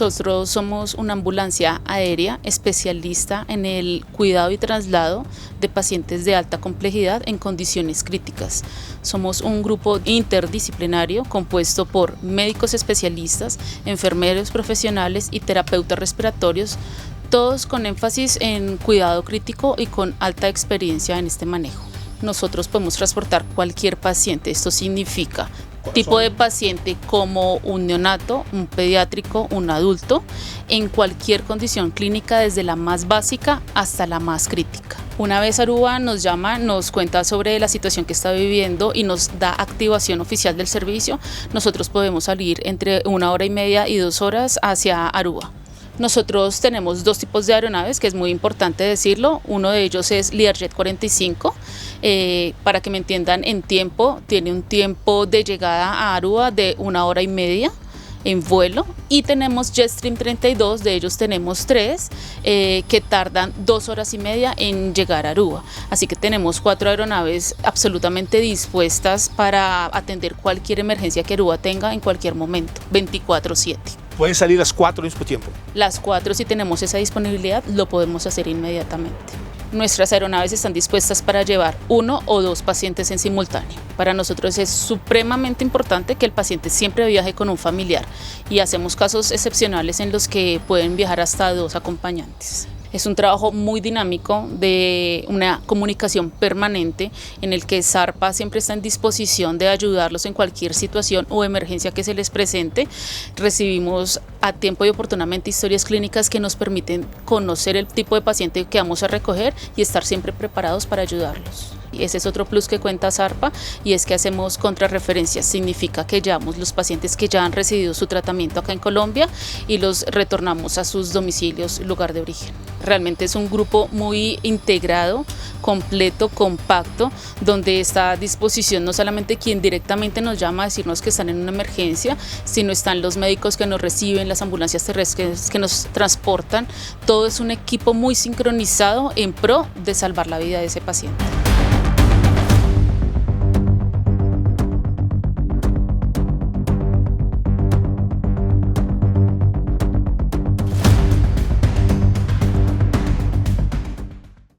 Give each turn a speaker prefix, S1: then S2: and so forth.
S1: Nosotros somos una ambulancia aérea especialista en el cuidado y traslado de pacientes de alta complejidad en condiciones críticas. Somos un grupo interdisciplinario compuesto por médicos especialistas, enfermeros profesionales y terapeutas respiratorios, todos con énfasis en cuidado crítico y con alta experiencia en este manejo. Nosotros podemos transportar cualquier paciente, esto significa tipo de paciente como un neonato, un pediátrico, un adulto, en cualquier condición clínica desde la más básica hasta la más crítica. Una vez Aruba nos llama, nos cuenta sobre la situación que está viviendo y nos da activación oficial del servicio, nosotros podemos salir entre 1 hora y media y 2 horas hacia Aruba. Nosotros tenemos 2 tipos de aeronaves, que es muy importante decirlo. Uno de ellos es Learjet 45, para que me entiendan en tiempo, tiene un tiempo de llegada a Aruba de 1 hora y media en vuelo, y tenemos Jetstream 32, de ellos tenemos 3 que tardan 2 horas y media en llegar a Aruba. Así que tenemos 4 aeronaves absolutamente dispuestas para atender cualquier emergencia que Aruba tenga en cualquier momento, 24/7.
S2: ¿Pueden salir las 4 al mismo tiempo?
S1: Las 4, si tenemos esa disponibilidad, lo podemos hacer inmediatamente. Nuestras aeronaves están dispuestas para llevar 1 o 2 pacientes en simultáneo. Para nosotros es supremamente importante que el paciente siempre viaje con un familiar, y hacemos casos excepcionales en los que pueden viajar hasta 2 acompañantes. Es un trabajo muy dinámico de una comunicación permanente en el que Zarpa siempre está en disposición de ayudarlos en cualquier situación o emergencia que se les presente. Recibimos a tiempo y oportunamente historias clínicas que nos permiten conocer el tipo de paciente que vamos a recoger y estar siempre preparados para ayudarlos. Y ese es otro plus que cuenta Zarpa, y es que hacemos contrarreferencias. Significa que llevamos los pacientes que ya han recibido su tratamiento acá en Colombia y los retornamos a sus domicilios, lugar de origen. Realmente es un grupo muy integrado, completo, compacto, donde está a disposición no solamente quien directamente nos llama a decirnos que están en una emergencia, sino están los médicos que nos reciben, las ambulancias terrestres que nos transportan. Todo es un equipo muy sincronizado en pro de salvar la vida de ese paciente.